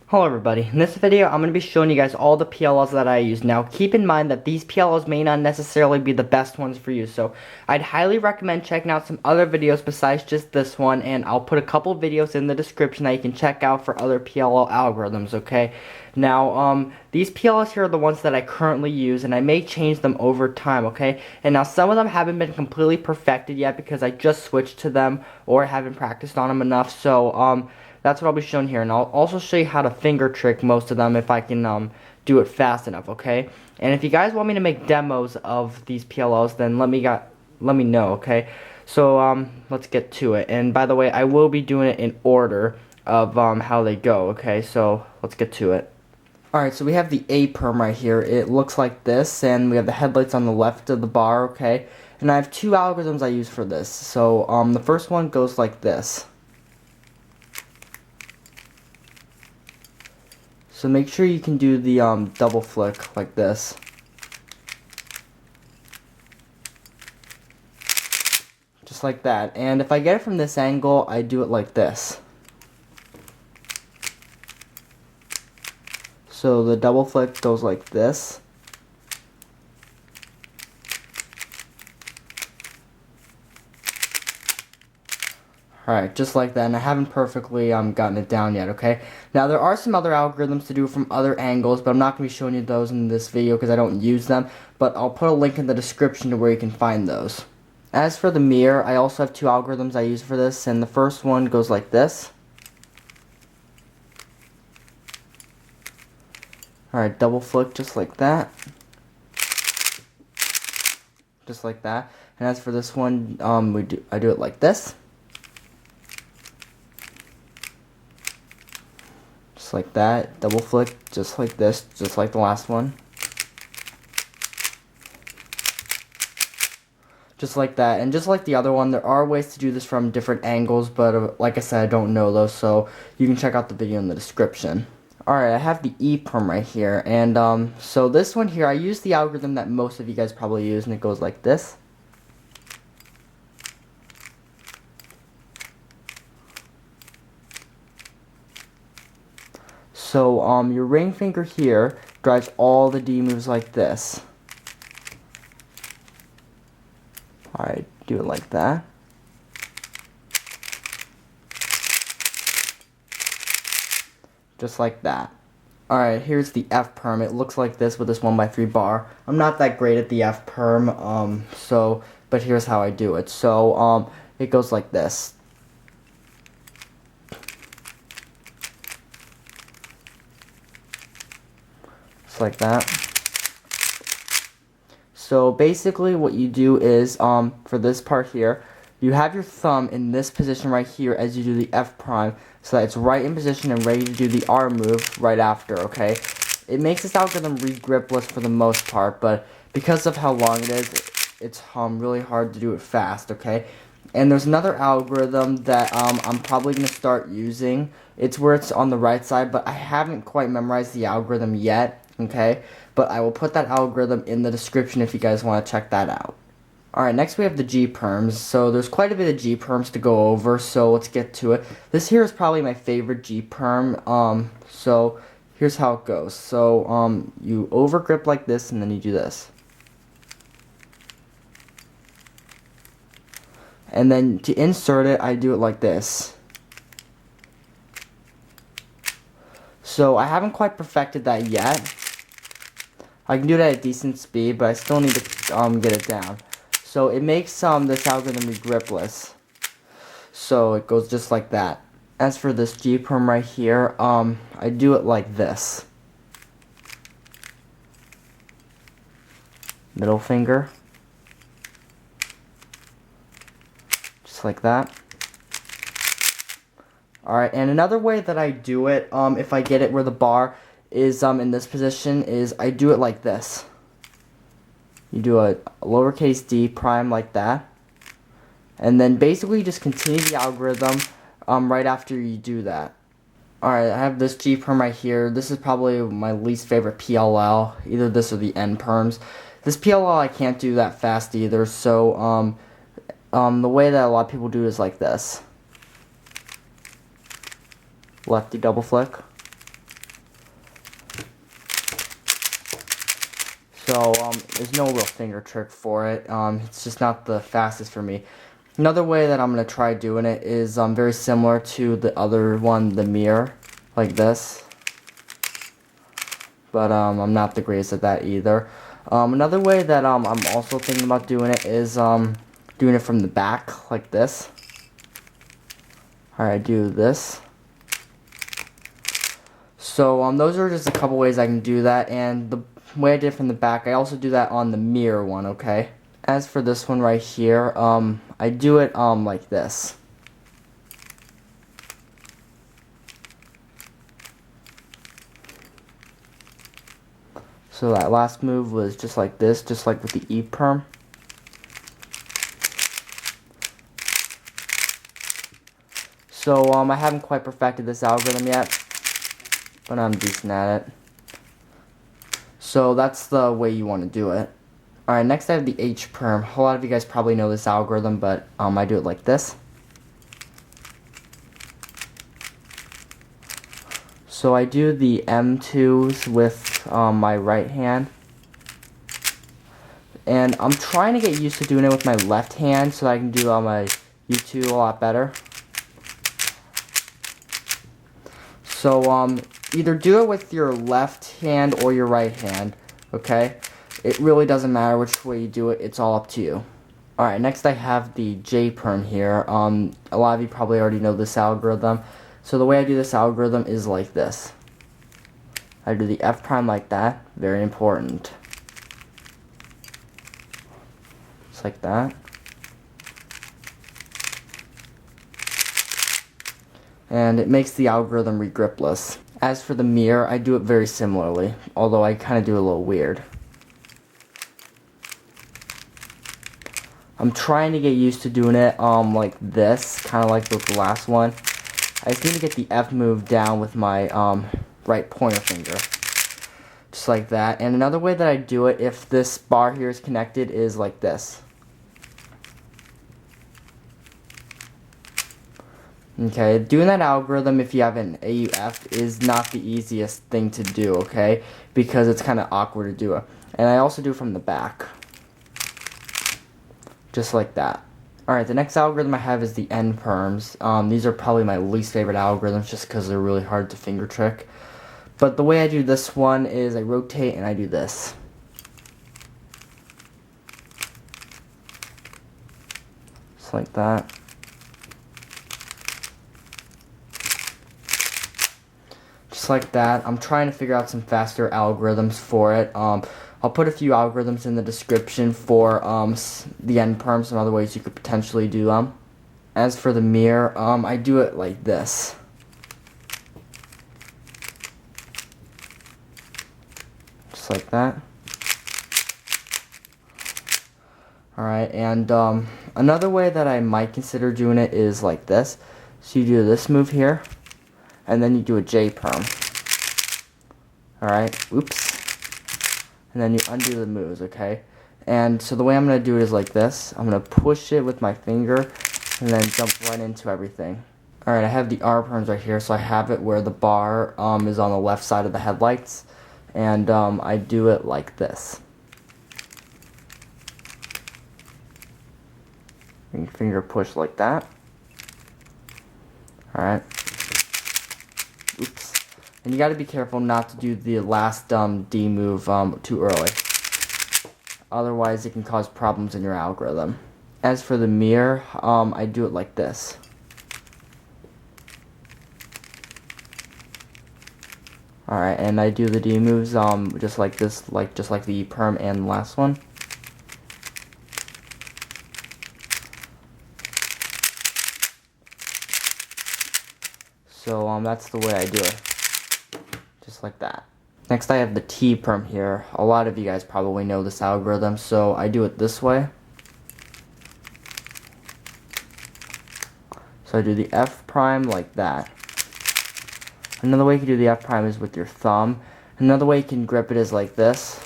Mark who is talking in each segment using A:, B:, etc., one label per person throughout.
A: Hello everybody, in this video I'm going to be showing you guys all the PLLs that I use. Now keep in mind that these PLLs may not necessarily be the best ones for you, so I'd highly recommend checking out some other videos besides just this one, and I'll put a couple videos in the description that you can check out for other PLL algorithms, okay? Now, these PLLs here are the ones that I currently use, and I may change them over time, okay? And now some of them haven't been completely perfected yet because I just switched to them or haven't practiced on them enough, so that's what I'll be showing here, and I'll also show you how to finger trick most of them if I can do it fast enough, okay? And if you guys want me to make demos of these PLLs, then let me know, okay? So let's get to it. And by the way, I will be doing it in order of how they go, okay? So let's get to it. Alright, so we have the A Perm right here. It looks like this, and we have the headlights on the left of the bar, okay? And I have two algorithms I use for this. So the first one goes like this. So make sure you can do the double flick like this. Just like that. And if I get it from this angle, I do it like this. So the double flick goes like this. Alright, just like that, and I haven't perfectly gotten it down yet, okay? Now, there are some other algorithms to do from other angles, but I'm not going to be showing you those in this video because I don't use them, but I'll put a link in the description to where you can find those. As for the mirror, I also have two algorithms I use for this, and the first one goes like this. Alright, double flick just like that. Just like that. And as for this one, I do it like this. Just like that, double flick, just like this, just like the last one. Just like that, and just like the other one, there are ways to do this from different angles, but like I said, I don't know those, so you can check out the video in the description. Alright, I have the E Perm right here, and so this one here, I use the algorithm that most of you guys probably use, and it goes like this. So, your ring finger here drives all the D moves like this. Alright, do it like that. Just like that. Alright, here's the F Perm. It looks like this with this 1x3 bar. I'm not that great at the F Perm, but here's how I do it. So, it goes like this. Like that. So basically what you do is for this part here, you have your thumb in this position right here as you do the F prime, so that it's right in position and ready to do the R move right after, okay? It makes this algorithm read gripless for the most part, but because of how long it is, it's really hard to do it fast, okay? And there's another algorithm that I'm probably going to start using. It's where it's on the right side, but I haven't quite memorized the algorithm yet, okay? But I will put that algorithm in the description if you guys want to check that out. Alright, next we have the G Perms. So there's quite a bit of G Perms to go over, so let's get to it. This here is probably my favorite G Perm. So here's how it goes. So you over grip like this, and then you do this. And then to insert it, I do it like this. So I haven't quite perfected that yet. I can do it at a decent speed, but I still need to get it down. So it makes this algorithm read gripless. So it goes just like that. As for this G Perm right here, I do it like this. Middle finger. Like that. Alright, and another way that I do it, if I get it where the bar is in this position, is I do it like this. You do a lowercase d prime like that, and then basically you just continue the algorithm right after you do that. Alright, I have this G Perm right here. This is probably my least favorite PLL, either this or the N Perms. This PLL I can't do that fast either, so the way that a lot of people do it is like this. Lefty double flick. So there's no real finger trick for it. It's just not the fastest for me. Another way that I'm going to try doing it is very similar to the other one, the mirror, like this. But I'm not the greatest at that either. Another way that I'm also thinking about doing it is doing it from the back, like this. Alright, I do this. So those are just a couple ways I can do that, and the way I did it from the back, I also do that on the mirror one, okay? As for this one right here, I do it like this. So that last move was just like this, just like with the U Perm. So I haven't quite perfected this algorithm yet, but I'm decent at it. So that's the way you want to do it. Alright, next I have the H Perm. A lot of you guys probably know this algorithm, but I do it like this. So I do the M2s with my right hand. And I'm trying to get used to doing it with my left hand so that I can do my U2 a lot better. So either do it with your left hand or your right hand, okay? It really doesn't matter which way you do it, it's all up to you. Alright, next I have the J Perm here. A lot of you probably already know this algorithm. So the way I do this algorithm is like this. I do the F prime like that, very important. Just like that. And it makes the algorithm regripless. As for the mirror, I do it very similarly, although I kind of do it a little weird. I'm trying to get used to doing it like this, kind of like the last one. I just need to get the F move down with my right pointer finger. Just like that. And another way that I do it, if this bar here is connected, is like this. Okay, doing that algorithm if you have an AUF is not the easiest thing to do, okay? Because it's kind of awkward to do it. And I also do it from the back. Just like that. Alright, the next algorithm I have is the N Perms. These are probably my least favorite algorithms just because they're really hard to finger trick. But the way I do this one is I rotate and I do this. Just like that. Just like that. I'm trying to figure out some faster algorithms for it. I'll put a few algorithms in the description for the N Perm, some other ways you could potentially do them. As for the mirror, I do it like this. Just like that. Alright, and another way that I might consider doing it is like this. So you do this move here, and then you do a J Perm. Alright, oops. And then you undo the moves, okay? And so the way I'm going to do it is like this. I'm going to push it with my finger and then jump right into everything. Alright, I have the R Perms right here, so I have it where the bar is on the left side of the headlights. And I do it like this. And finger push like that. Alright. Oops. And you got to be careful not to do the last D move too early. Otherwise, it can cause problems in your algorithm. As for the mirror, I do it like this. Alright, and I do the D moves just like this, just like the Perm and the last one. So that's the way I do it. Just like that. Next I have the T Perm here. A lot of you guys probably know this algorithm, so I do it this way. So I do the F prime like that. Another way you can do the F prime is with your thumb. Another way you can grip it is like this.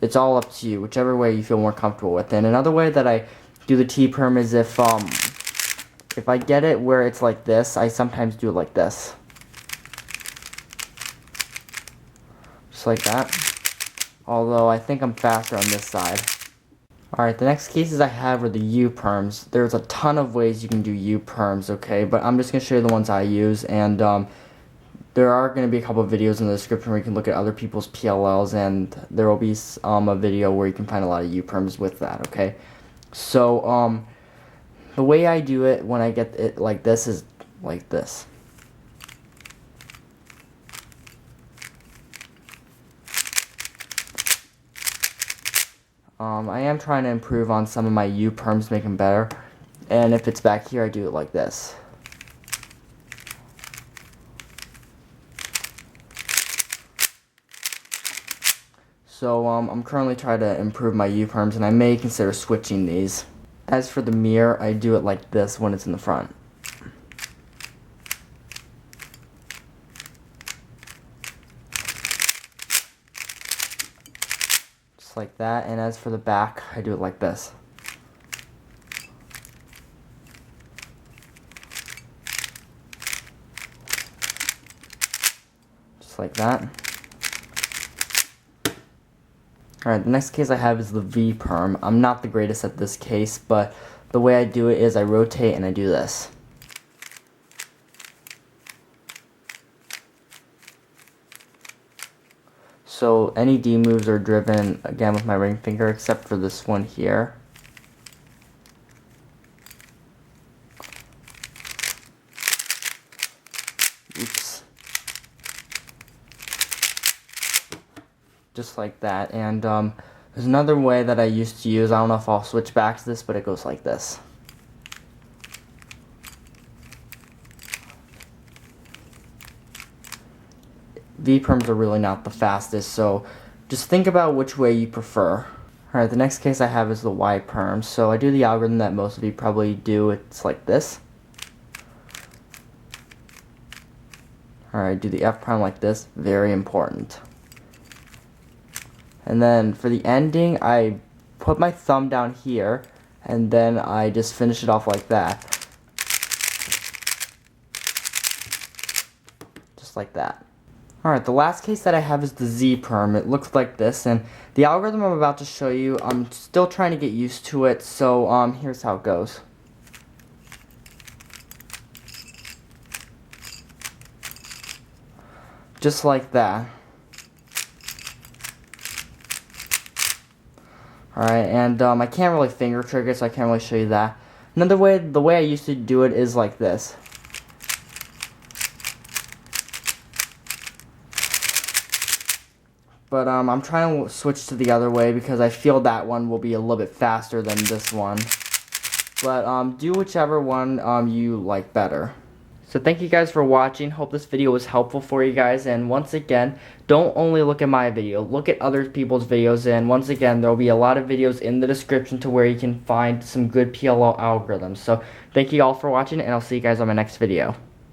A: It's all up to you, whichever way you feel more comfortable with. And another way that I do the T Perm is if I get it where it's like this, I sometimes do it like this. Just like that. Although I think I'm faster on this side. Alright, the next cases I have are the U Perms. There's a ton of ways you can do U Perms, okay? But I'm just going to show you the ones I use, and there are going to be a couple of videos in the description where you can look at other people's PLLs, and there will be a video where you can find a lot of U Perms with that, okay? So, the way I do it when I get it like this is like this. I am trying to improve on some of my U Perms to make them better. And if it's back here, I do it like this. So I'm currently trying to improve my U Perms, and I may consider switching these. As for the mirror, I do it like this when it's in the front. Like that, and as for the back, I do it like this. Just like that. Alright, the next case I have is the V Perm. I'm not the greatest at this case, but the way I do it is I rotate and I do this. So any D moves are driven again with my ring finger, except for this one here. Oops. Just like that. And there's another way that I used to use. I don't know if I'll switch back to this, but it goes like this. V Perms are really not the fastest, so just think about which way you prefer. Alright, the next case I have is the Y Perm. So I do the algorithm that most of you probably do. It's like this. Alright, do the F prime like this. Very important. And then for the ending, I put my thumb down here, and then I just finish it off like that. Just like that. Alright, the last case that I have is the Z Perm. It looks like this, and the algorithm I'm about to show you, I'm still trying to get used to it, so here's how it goes. Just like that. Alright, and I can't really finger trigger, so I can't really show you that. Another way, the way I used to do it is like this. But I'm trying to switch to the other way because I feel that one will be a little bit faster than this one. But do whichever one you like better. So thank you guys for watching. Hope this video was helpful for you guys. And once again, don't only look at my video. Look at other people's videos. And once again, there will be a lot of videos in the description to where you can find some good PLL algorithms. So thank you all for watching, and I'll see you guys on my next video.